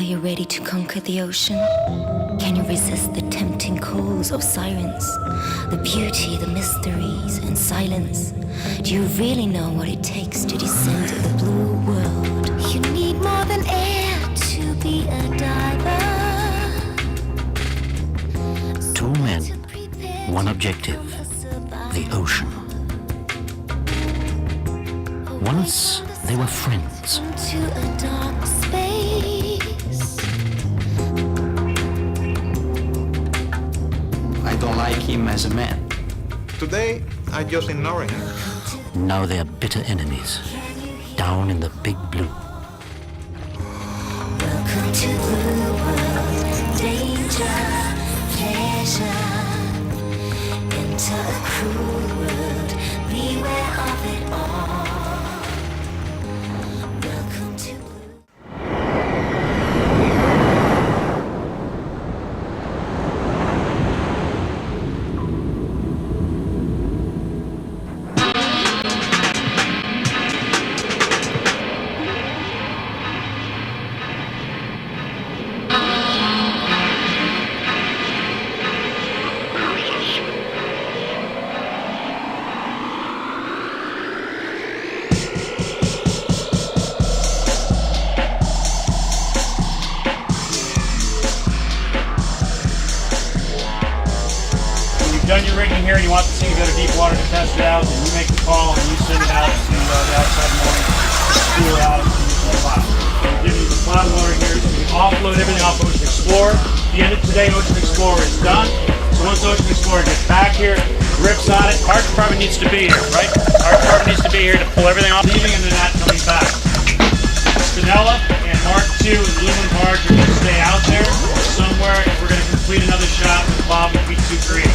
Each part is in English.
you ready to conquer the ocean? Can you resist the tempting calls of sirens? The beauty, the mysteries, and silence? Do you really know what it takes to descend to the blue world? You need more than air to be a diver. Two men, one objective, the ocean. Once they were friends. To a dark space. I don't like him as a man. Today, I just ignore him. Now they are bitter enemies, down in the big blue. Welcome to the world. Danger, pleasure. Enter a cruel world. Beware of it all. Welcome to done your rigging here and you want the thing to go to deep water to test it out, then you make the call and you send it out to the outside mooring to spool it out into the plow. We're giving you the plow water here so we offload everything off Ocean Explorer. At the end of today, Ocean Explorer is done. So once Ocean Explorer gets back here, grips on it, Park Department needs to be here, right? Park Department needs to be here to pull everything off, leaving and then not coming back. Spinella and Mark II and the Inland Barge are going to stay out there somewhere and we're going to complete another shot with Bob and P2 Green.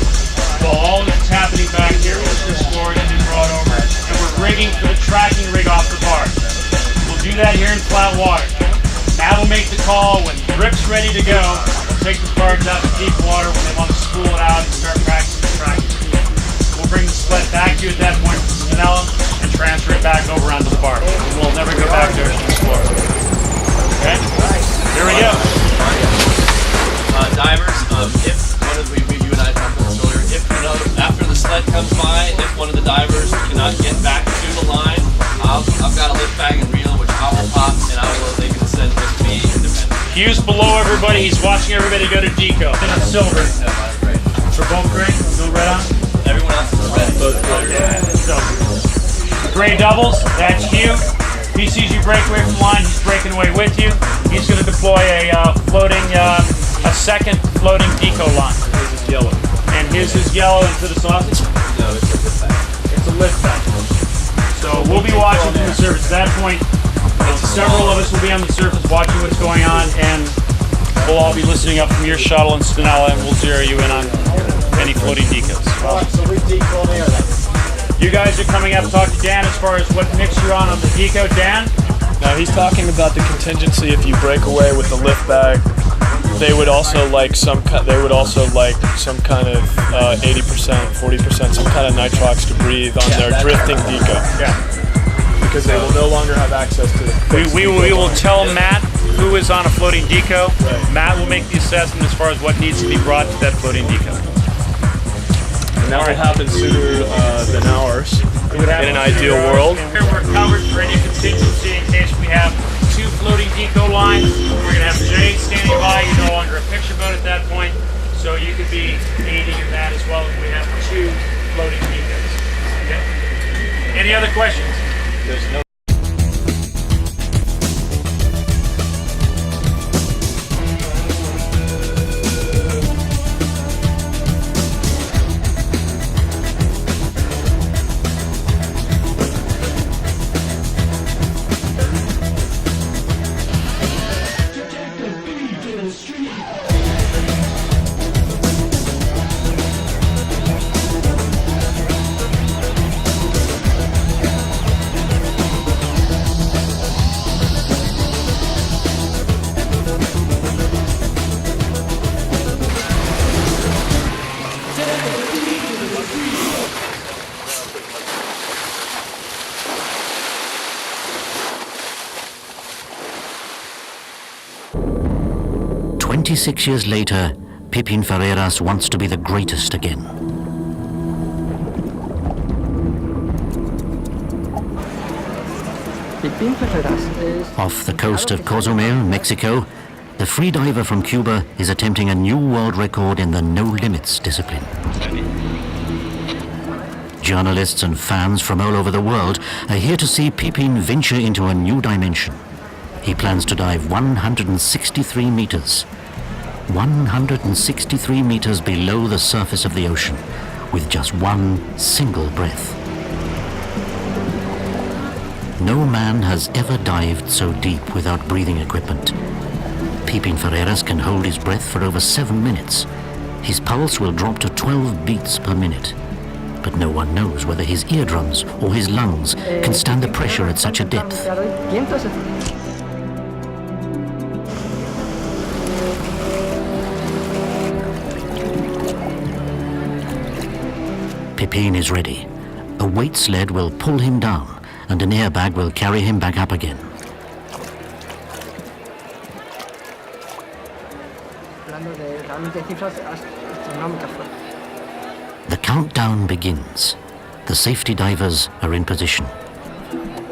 Well, all of this is happening back here, Ocean Explorer has been brought over, and we're rigging for the tracking rig off the barge. We'll do that here in flat water. Matt will make the call when the grip's ready to go. We'll take the barge out to deep water when they want to spool it out and start practicing the tracking. We'll bring the sled back to you at that point from Spinella and transfer it back over onto the barge. We'll never go back to Ocean Explorer. Okay? Here we go. Divers, if one of you and I talked about this earlier, if after the sled comes by, if one of the divers cannot get back to the line, I've got a lift bag and reel which I will pop and they can send with me independently. Hugh's below everybody. He's watching everybody go to deco. And it's silver. For both gray? No red on? Everyone else is red. Both red. Gray doubles, that's Hugh. If he sees you break away from line, he's breaking away with you. He's going to deploy a second floating deco line. His is yellow. And his is yellow into the sausage? No, it's a lift bag. It's a lift bag. So we'll be watching from the surface. At that point, several of us will be on the surface watching what's going on, and we'll all be listening up from your shuttle and Spinella, and we'll zero you in on any floating decos. You guys are coming up to talk to Dan as far as what mix you're on the deco. Dan? Now he's talking about the contingency if you break away with the lift bag. They would also like some kind of 80%, 40%, some kind of nitrox to breathe on their drifting deco. Yeah. Because they will no longer have access to it. We will tell Matt who is on a floating deco. Right. Matt will make the assessment as far as what needs to be brought to that floating deco. And that will happen sooner than ours in an ideal world. And we're covered for any contingency in case we have two floating deco lines. We're going to have Jay standing by. You're no longer a picture boat at that point, so you could be aiding in that as well if we have two floating decos. Okay. Any other questions? There's no 26 years later, Pipin Ferreras wants to be the greatest again. Pipin Ferreras is... Off the coast of Cozumel, Mexico, the freediver from Cuba is attempting a new world record in the no-limits discipline. Journalists and fans from all over the world are here to see Pipin venture into a new dimension. He plans to dive 163 meters. 163 meters below the surface of the ocean, with just one single breath. No man has ever dived so deep without breathing equipment. Pipin Ferreras can hold his breath for over 7 minutes. His pulse will drop to 12 beats per minute. But no one knows whether his eardrums or his lungs can stand the pressure at such a depth. Pipin is ready. A weight sled will pull him down, and an airbag will carry him back up again. The countdown begins. The safety divers are in position.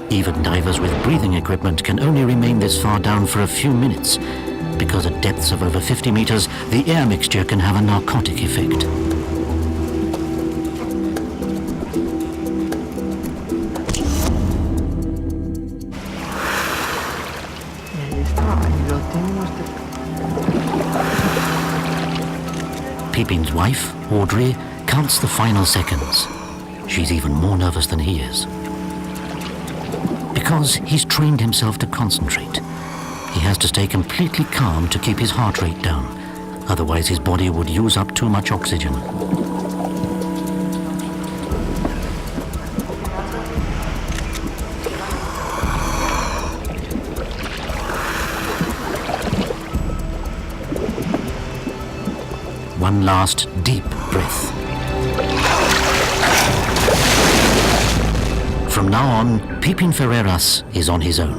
Even divers with breathing equipment can only remain this far down for a few minutes, because at depths of over 50 meters, the air mixture can have a narcotic effect. Pipin's wife, Audrey, counts the final seconds. She's even more nervous than he is. Because he's trained himself to concentrate. He has to stay completely calm to keep his heart rate down. Otherwise his body would use up too much oxygen. One last deep breath. From now on, Pipin Ferreras is on his own.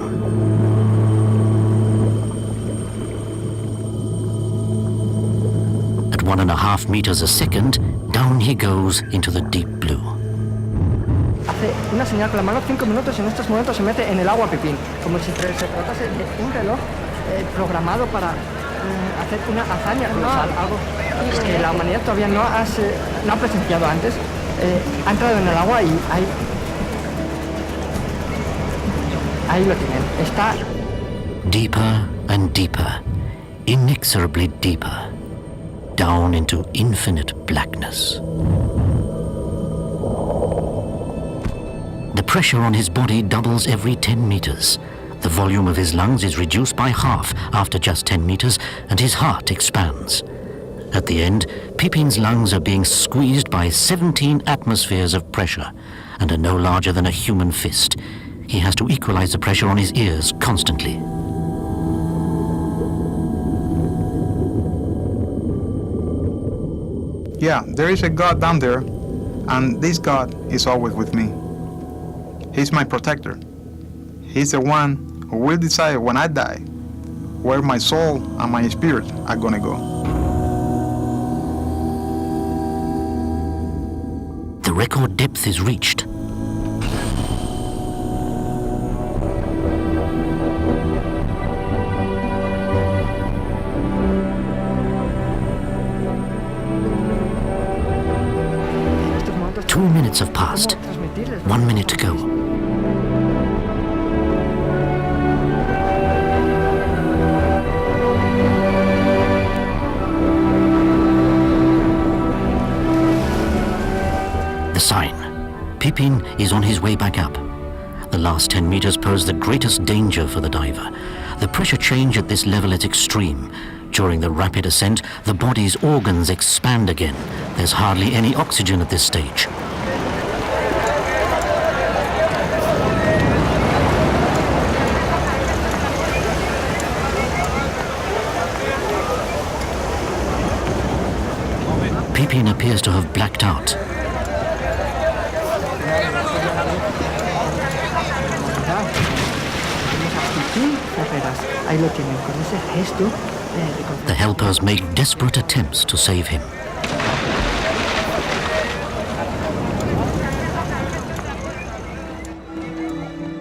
At 1.5 meters a second, down he goes into the deep blue. Hace una señal con la mano 5 minutos y en estos momentos se mete en el agua Pipin, como si se tratase de un reloj programado para hacer una hazaña colosal, algo que la humanidad todavía no ha presenciado antes. Ha entrado en el agua y ahí lo tienen. Está Deeper and deeper, inexorably deeper, down into infinite blackness. The pressure on his body doubles every 10 meters. The volume of his lungs is reduced by half after just 10 meters, and his heart expands. At the end, Pipin's lungs are being squeezed by 17 atmospheres of pressure and are no larger than a human fist. He has to equalize the pressure on his ears constantly. Yeah, there is a God down there, and this God is always with me. He's my protector. He's the one who will decide when I die where my soul and my spirit are gonna go. The record depth is reached. Two minutes have passed. 1 minute to go. The sign. Pipin is on his way back up. The last 10 meters pose the greatest danger for the diver. The pressure change at this level is extreme. During the rapid ascent, the body's organs expand again. There's hardly any oxygen at this stage. Pipin appears to have blacked out. Pipin Ferreras, ahí lo tienen, con ese gesto The helpers make desperate attempts to save him.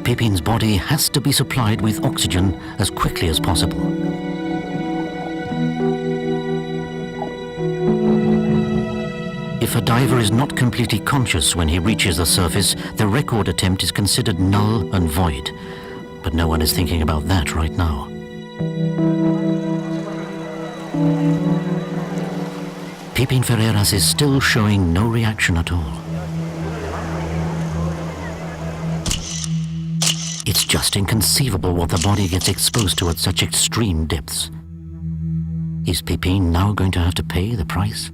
Pipin's body has to be supplied with oxygen as quickly as possible. If a diver is not completely conscious when he reaches the surface, the record attempt is considered null and void. But no one is thinking about that right now. Pipin Ferreras is still showing no reaction at all. It's just inconceivable what the body gets exposed to at such extreme depths. Is Pipin now going to have to pay the price?